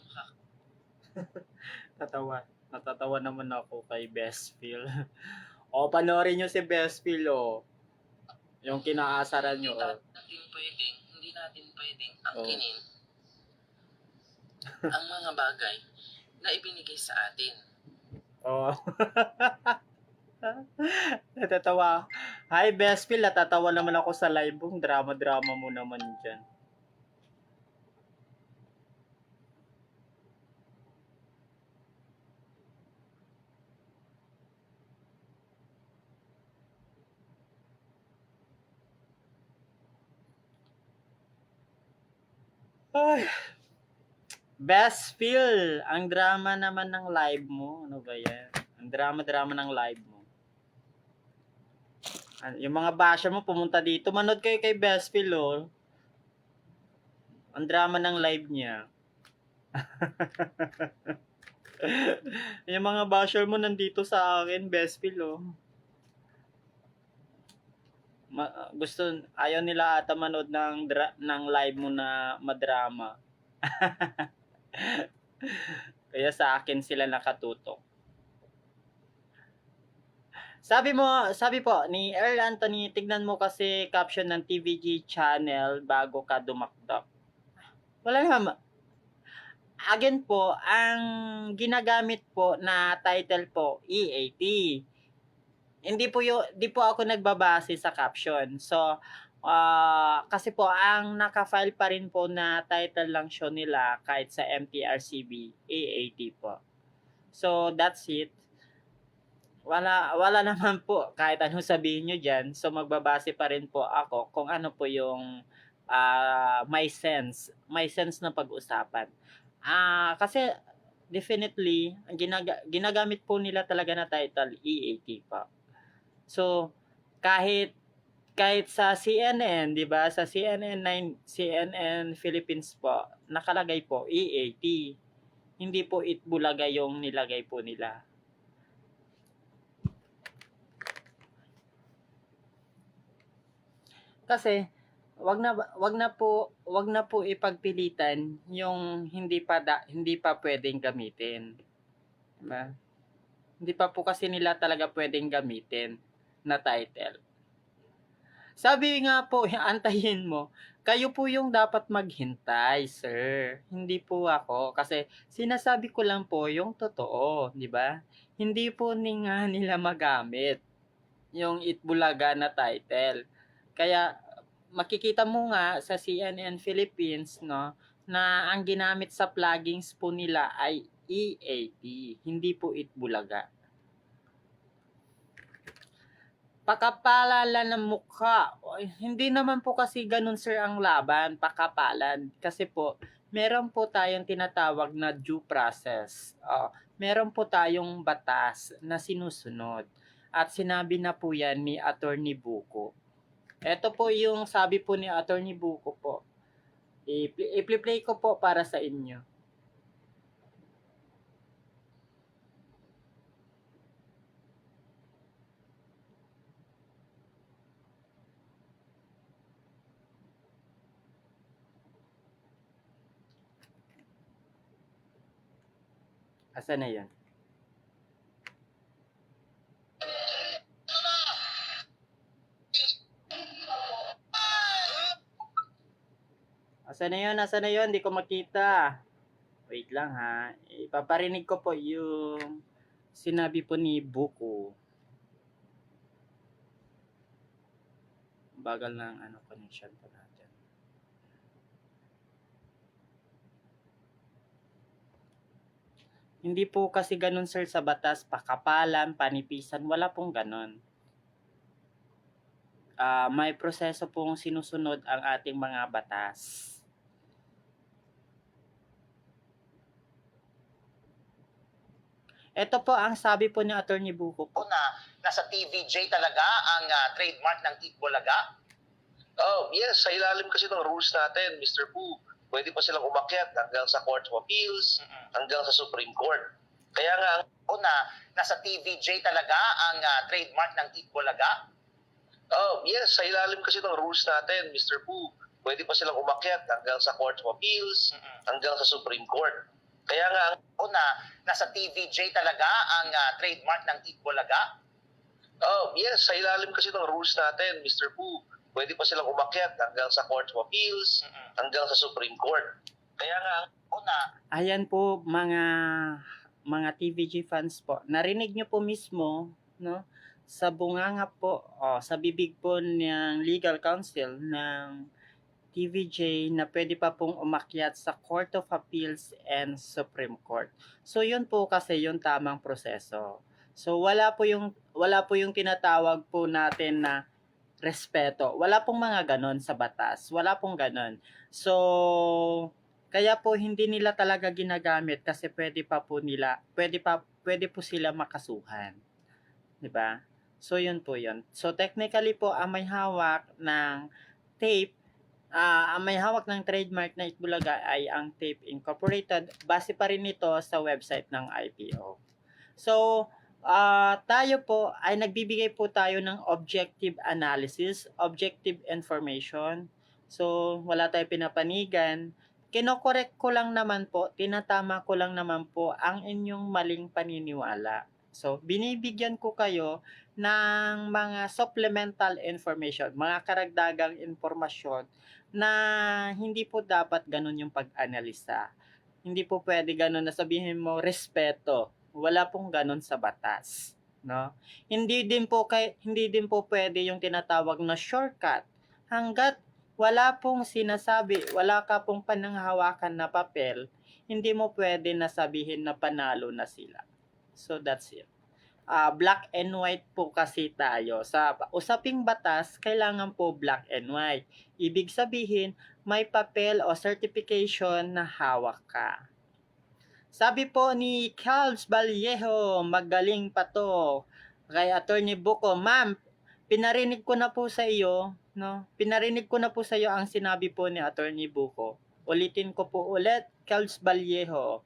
Natatawa naman ako kay Best Phil. O, panoorin nyo si Best Phil, o. Yung kinaasaran nyo, o. hindi natin pwedeng angkinin ang mga bagay na ibinigay sa atin. Oh. Natatawa. Hi, Bespil. Natatawa naman ako sa live mo. Drama-drama mo naman dyan. Ay. Bespil. Ang drama naman ng live mo. Ano ba yan? Ang drama-drama ng live mo. Yung mga basher mo pumunta dito. Manood kayo kay Bespil, oh. Ang drama ng live niya. Yung mga basher mo nandito sa akin, Bespil, oh. Gusto, ayaw nila ata manood ng live mo na madrama. Kaya sa akin sila nakatutok. Sabi po ni Earl Anthony, tignan mo kasi caption ng TVG channel bago ka dumakdak. Wala naman. Again po, ang ginagamit po na title po, EAT. Di po ako nagbabase sa caption. So, kasi po, ang naka-file pa rin po na title lang show nila kahit sa MTRCB, EAT po. So, that's it. Wala naman po kahit anong sabihin nyo dyan. So, magbabase pa rin po ako kung ano po yung may sense na pag-usapan. Kasi definitely, ang ginagamit po nila talaga na title, EAT pa. So, kahit sa CNN, 'di ba? Sa CNN Philippines po, nakalagay po EAT. Hindi po Itbulaga yung nilagay po nila. Kasi wag na po ipagpilitan yung hindi pa pwedeng gamitin. Diba? Hindi pa po kasi nila talaga pwedeng gamitin na title. Sabi nga po, antayin mo, kayo po yung dapat maghintay, sir. Hindi po ako. Kasi sinasabi ko lang po yung totoo, di ba? Hindi po nga nila magamit yung Itbulaga na title. Kaya makikita mo nga sa CNN Philippines, no, na ang ginamit sa plugins po nila ay EAT, hindi po Itbulaga. Pakapalan ng mukha. Hindi naman po kasi ganun, sir, ang laban. Pakapalan. Kasi po, meron po tayong tinatawag na due process. Meron po tayong batas na sinusunod. At sinabi na po yan ni Attorney Buko. Ito po yung sabi po ni Attorney Buko po. I-play ko po para sa inyo. Asan na yan? Asan na yun? Asan na yun? Hindi ko makita. Wait lang ha. Ipaparinig ko po yung sinabi po ni Buko. Bagal ng connection po natin. Hindi po kasi ganun, sir, sa batas. Pakapalan, panipisan, wala pong ganun. May proseso pong sinusunod ang ating mga batas. Ito po ang sabi po ni Attorney Buko po. Na nasa TVJ talaga ang trademark ng Itbulaga? Oh, yes, sa ilalim kasi ng rules natin, Mr. Pu, pwede pa silang umakyat hanggang sa Court of Appeals, hanggang sa Supreme Court. Kaya nga, Na nasa TVJ talaga ang trademark ng Itbulaga? oh, yes, sa ilalim kasi ng rules natin, Mr. Pu, pwede pa silang umakyat hanggang sa Court of Appeals, hanggang sa Supreme Court. Kaya nga, Na nasa TVJ talaga ang trademark ng Itbulaga? oh, yes, sa ilalim kasi ng rules natin, Mr. Pu, pwede pa silang umakyat hanggang sa Court of Appeals, hanggang sa Supreme Court. Kaya nga, Una, Ayan po mga TVG fans po. Narinig nyo po mismo, no? Sa bunganga po, sa bibig po ng legal counsel ng TVJ na pwede pa pong umakyat sa Court of Appeals and Supreme Court. So yun po kasi yung tamang proseso. So wala po yung tinatawag po natin na respeto. Wala pong mga ganon sa batas. Wala pong ganon. So kaya po hindi nila talaga ginagamit kasi pwede po sila makasuhan, 'di ba? So yun po yun. So technically po ang may hawak ng tape, ang may hawak ng trademark na Itbulaga ay ang Tape Incorporated. Base pa rin ito sa website ng IPO. So tayo po ay nagbibigay po tayo ng objective analysis, objective information. So wala tayong pinapanigan. Kinokorek ko lang naman po, tinatama ko lang naman po ang inyong maling paniniwala. So, binibigyan ko kayo ng mga supplemental information, mga karagdagang informasyon na hindi po dapat ganun yung pag-analisa. Hindi po pwede ganun na sabihin mo respeto. Wala pong ganun sa batas, no? Hindi din po pwede yung tinatawag na shortcut. Hangga't wala pong sinasabi, wala ka pong pananghawakan na papel, hindi mo pwede na sabihin na panalo na sila. So that's it. Black and white po kasi tayo. Sa usaping batas, kailangan po black and white. Ibig sabihin, may papel o certification na hawak ka. Sabi po ni Carlos Vallejo, magaling pa to. Kay Attorney Buko, ma'am, pinarinig ko na po sa iyo, no? Pinarinig ko na po sa iyo ang sinabi po ni Attorney Buko. Ulitin ko po ulit, Carlos Vallejo.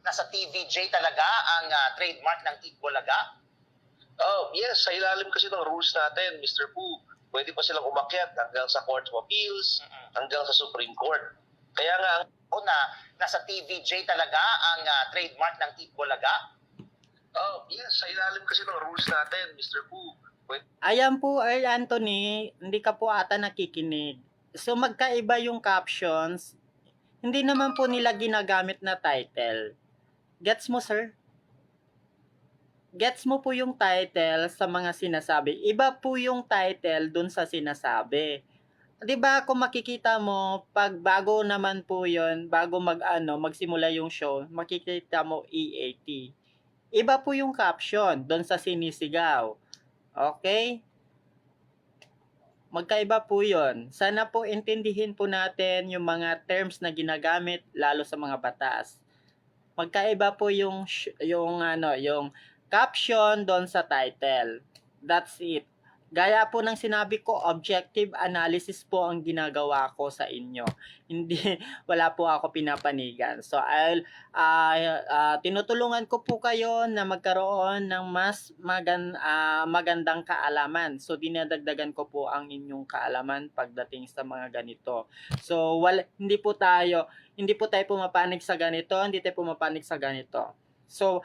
nasa TVJ talaga ang trademark ng Itbulaga? Oh, yes, sa ilalim kasi ng rules natin, Mr. Pu, pwede pa silang umakyat hanggang sa Court of Appeals, hanggang sa Supreme Court. Kaya nga, Una, nasa TVJ talaga ang trademark ng Itbulaga? oh, yes, sa ilalim kasi ng rules natin, Mr. Pu, Ayan po, Earl Anthony, hindi ka po ata nakikinig. So magkaiba yung captions, hindi naman po nila ginagamit na title. Gets mo, sir? Gets mo po yung title sa mga sinasabi. Iba po yung title dun sa sinasabi. 'Di ba kung makikita mo, pag bago naman po 'yon, bago magsimula yung show, makikita mo EAT. Iba po yung caption doon sa sinisigaw. Okay? Magkaiba po 'yon. Sana po intindihin po natin yung mga terms na ginagamit lalo sa mga batas. Magkaiba po yung caption doon sa title. That's it. Gaya po ng sinabi ko, objective analysis po ang ginagawa ko sa inyo. Hindi, wala po ako pinapanigan. So, tinutulungan ko po kayo na magkaroon ng mas magandang kaalaman. So, dinadagdagan ko po ang inyong kaalaman pagdating sa mga ganito. So, hindi po tayo pumapanig sa ganito, hindi tayo pumapanig sa ganito. So,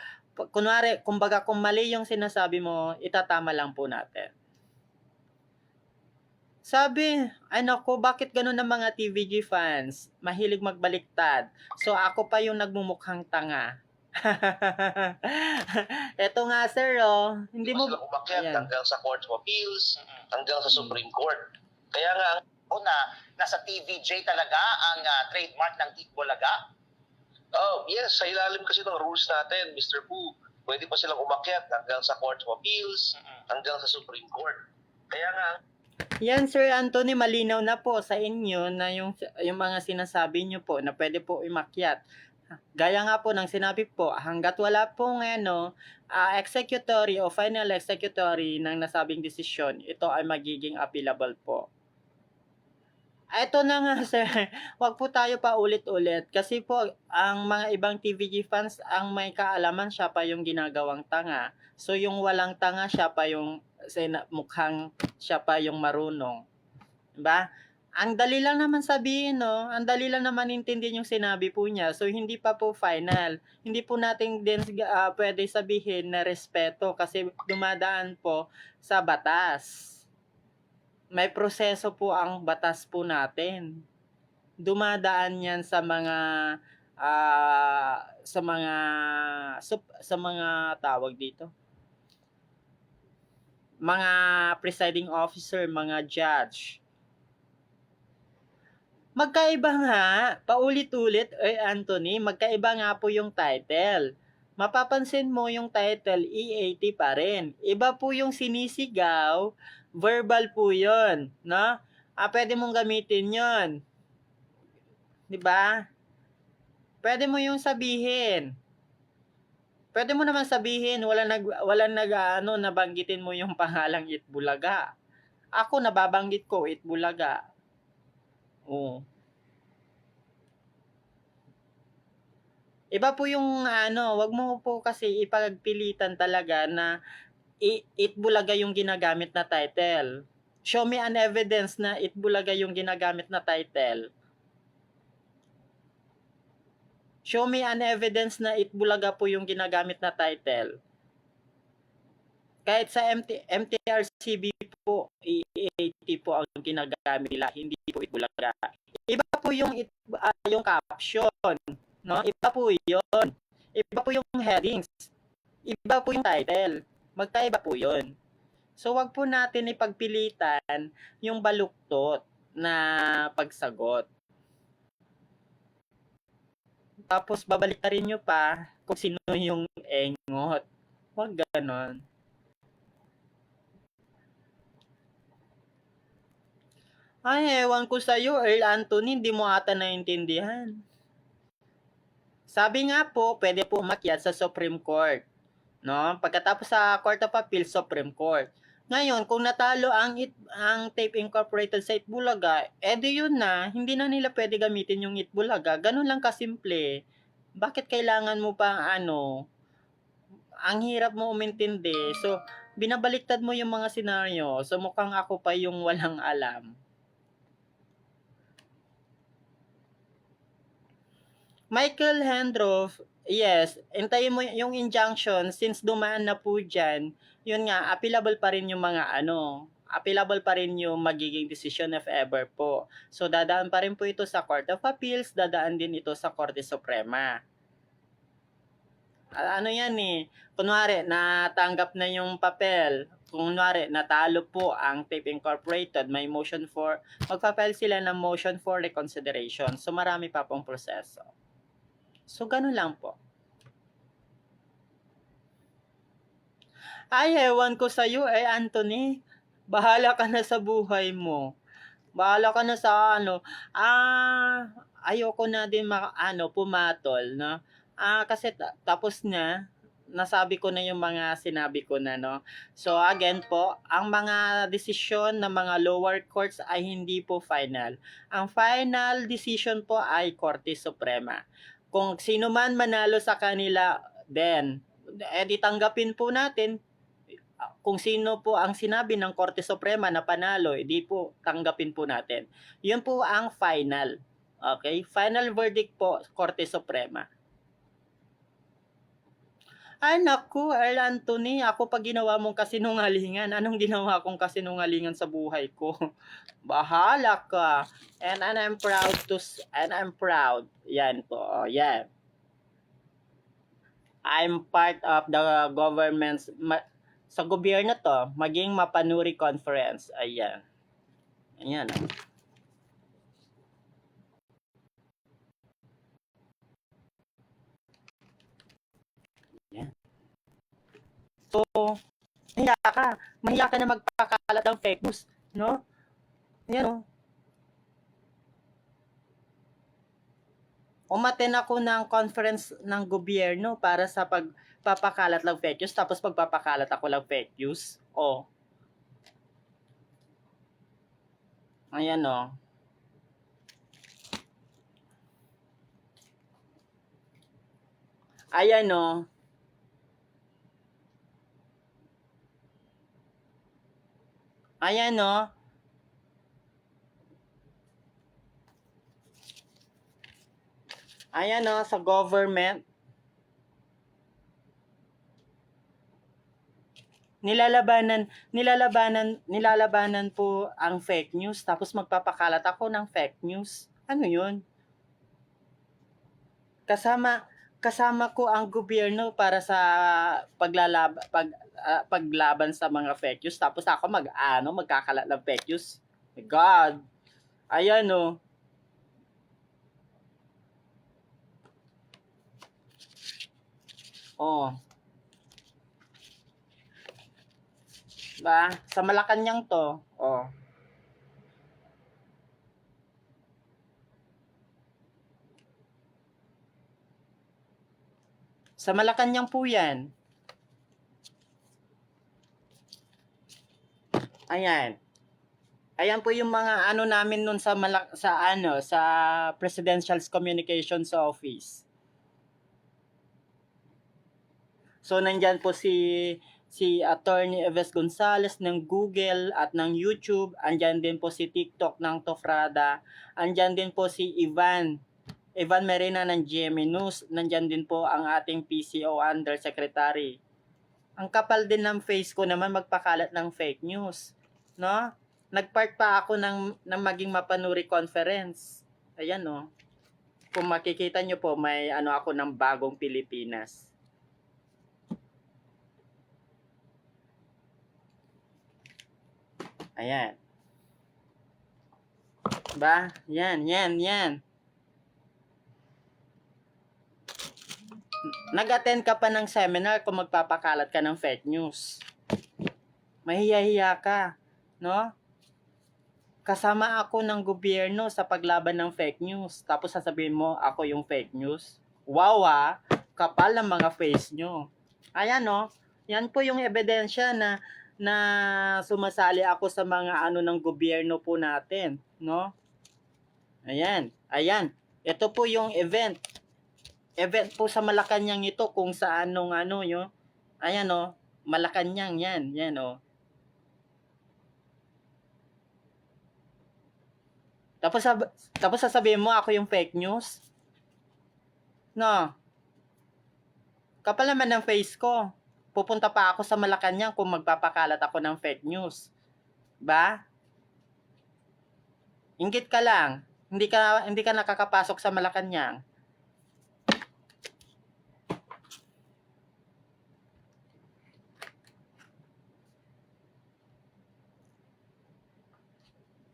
kumbaga kung mali yung sinasabi mo, itatama lang po natin. Sabi, ay naku, bakit ganun ang mga TVG fans? Mahilig magbaliktad. So, ako pa yung nagmumukhang tanga. Eto nga, sir, hindi mo... silang umakyat Ayan. hanggang sa Court of Appeals, hanggang sa Supreme Court. Kaya nga, Una, nasa TVJ talaga ang trademark ng Itbulaga? oh, yes, sa ilalim kasi ng rules natin, Mr. Pu, pwede pa silang umakyat hanggang sa Court of Appeals, hanggang sa Supreme Court. Kaya nga, Yan, Sir Anthony, malinaw na po sa inyo na yung mga sinasabi nyo po na pwede po umakyat. Gaya nga po ng sinabi po, hanggat wala pong executory o final executory ng nasabing desisyon, ito ay magiging appealable po. Ito na nga, sir. Wag po tayo pa ulit-ulit. Kasi po, ang mga ibang TVG fans, ang may kaalaman, siya pa yung ginagawang tanga. So, yung walang tanga, siya pa yung mukhang siya pa yung marunong. Diba? Ang dali lang naman sabihin, no? Ang dali lang naman intindihin yung sinabi po niya. So, hindi pa po final. Hindi po natin din pwede sabihin na respeto kasi dumadaan po sa batas. May proseso po ang batas po natin. dumadaan yan sa mga sa mga tawag dito, mga presiding officer, mga judge. Magkaiba nga, paulit-ulit, Anthony, magkaiba nga po yung title. Mapapansin mo yung title, EAT pa rin. Iba po yung sinisigaw, verbal po yun, no? Pwede mong gamitin yun. 'Di ba? Pwede mo yung sabihin. Pwede mo naman sabihin, nabanggitin mo yung pangalang Itbulaga. Ako, nababanggit ko, Itbulaga. Oo. Iba po yung wag mo po kasi ipagpilitan talaga na Itbulaga yung ginagamit na title. Show me an evidence na Itbulaga yung ginagamit na title. Show me an evidence na Itbulaga po yung ginagamit na title. Kahit sa MTRCB po, EAT po ang ginagamit nila, hindi po Itbulaga. Iba po yung caption, no? Iba po 'yon. Iba po yung headings. Iba po yung title. Magkaiba po 'yon. So wag po natin ipagpilitan yung baluktot na pagsagot. Tapos babalik na rin nyo pa kung sino yung engot. Huwag ganon. Ay, ewan ko sa'yo, Earl Anthony, hindi mo ata naintindihan. Sabi nga po, pwede po umakyat sa Supreme Court. No? Pagkatapos sa Court of Appeal, Supreme Court. Ngayon, kung natalo ang Tape Incorporated sa Itbulaga, edi yun na, hindi na nila pwede gamitin yung Itbulaga. Ganun lang kasimple. Bakit kailangan mo pa ang hirap mo umintindi. So, binabaliktad mo yung mga senaryo. So, mukhang ako pa yung walang alam. Michael Hendroff, yes, hintayin mo yung injunction since dumaan na po dyan, yun nga, appealable pa rin yung appealable pa rin yung magiging decision if ever po. So, dadaan pa rin po ito sa Court of Appeals, dadaan din ito sa Korte Suprema. Ano yan kunwari, natanggap na yung papel, kunwari, natalo po ang Tape Incorporated, may magpapile sila ng motion for reconsideration. So, marami pa pong proseso. So, ganun lang po. Ay, ewan ko sa'yo, Anthony. Bahala ka na sa buhay mo. Bahala ka na sa ayoko na din pumatol, no? Kasi tapos na, nasabi ko na yung mga sinabi ko na, no? So, again po, ang mga desisyon ng mga lower courts ay hindi po final. Ang final decision po ay Korte Suprema. Kung sino man manalo sa kanila, then, edi tanggapin po natin. Kung sino po ang sinabi ng Korte Suprema na panalo, edi po tanggapin po natin. Yun po ang final. Okay? Final verdict po, Korte Suprema. Ay naku, Earl Anthony, ako pa ginawa mong kasinungalingan. Anong ginawa kong kasinungalingan sa buhay ko? Bahala ka. And I'm proud. Yan po. Yan. I'm part of the government's sa gobyerno to, maging Mapanuri Conference. Ayan. Ayan. Ayan. So, mahiya ka na magpakalat ng fake news, no? Ayan, umaten ako ng conference ng gobyerno para sa pagpapakalat ng fake news, tapos pagpapakalat ako ng fake news. Ayan, Ayan, Ayan, Ayan, sa government. Nilalabanan po ang fake news, tapos magpapakalat ako ng fake news. Ano yun? Kasama ko ang gobyerno para sa paglaban sa mga fake news, tapos ako magkakalat ng fake news. My God. Ayan oh. Oh. Ba, sa Malacanang to. Oh. Sa Malacanang po 'yan. Ayan. Ayan po yung mga ano namin nun sa Presidential's Communications Office. So nandyan po si Attorney Eves Gonzalez ng Google at ng YouTube. Andyan din po si TikTok ng Tofrada. Andyan din po si Ivan Merina ng GMA News. Nandyan din po ang ating PCO Undersecretary. Ang kapal din ng face ko naman magpakalat ng fake news, no? Nagpart pa ako ng maging mapanuri conference. Ayan, no? Kung makikita nyo po, may ano ako ng Bagong Pilipinas. Ayan. Ba? Yan. Nag-attend ka pa ng seminar kung magpapakalat ka ng fake news. Mahiya-hiya ka, no? Kasama ako ng gobyerno sa paglaban ng fake news. Tapos sasabihin mo, ako yung fake news. Wow kapal ng mga face nyo. Ayan no, yan po yung ebidensya na sumasali ako sa mga ano ng gobyerno po natin, no? Ayan. Ito po yung event po sa Malacanang ito kung saan nung ano yun. Ayan no, Malacanang yan oh. Tapos sasabihin mo ako yung fake news? No. Kapal naman ng face ko. Pupunta pa ako sa Malacanang kung magpapakalat ako ng fake news. Ba? Inggit ka lang. Hindi ka nakakapasok sa Malacanang.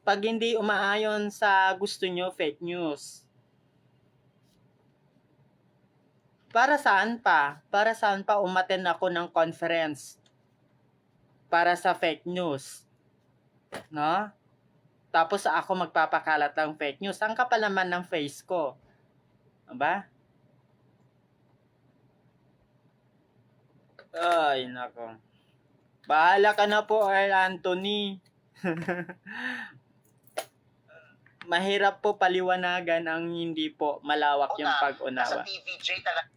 Pag hindi umaayon sa gusto nyo, fake news. Para saan pa? Para saan pa umattend ako ng conference? Para sa fake news. No? Tapos ako magpapakalat ng fake news. Ang kapal naman ng face ko. Diba? Ay, nako. Bahala ka na po, Earl Anthony. Mahirap po paliwanagan ang hindi po malawak yung pag-unawa. Nasa TVJ talaga.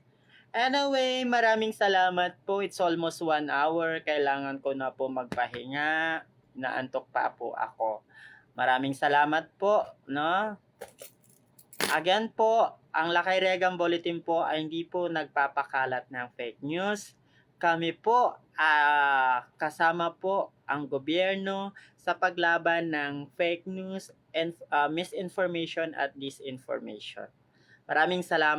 Anyway, maraming salamat po. It's almost 1 hour. Kailangan ko na po magpahinga. Naantok pa po ako. Maraming salamat po, no? Again po, ang Lakay Regang Bulletin po ay hindi po nagpapakalat ng fake news. Kami po, kasama po ang gobyerno sa paglaban ng fake news and misinformation at disinformation. Maraming salamat.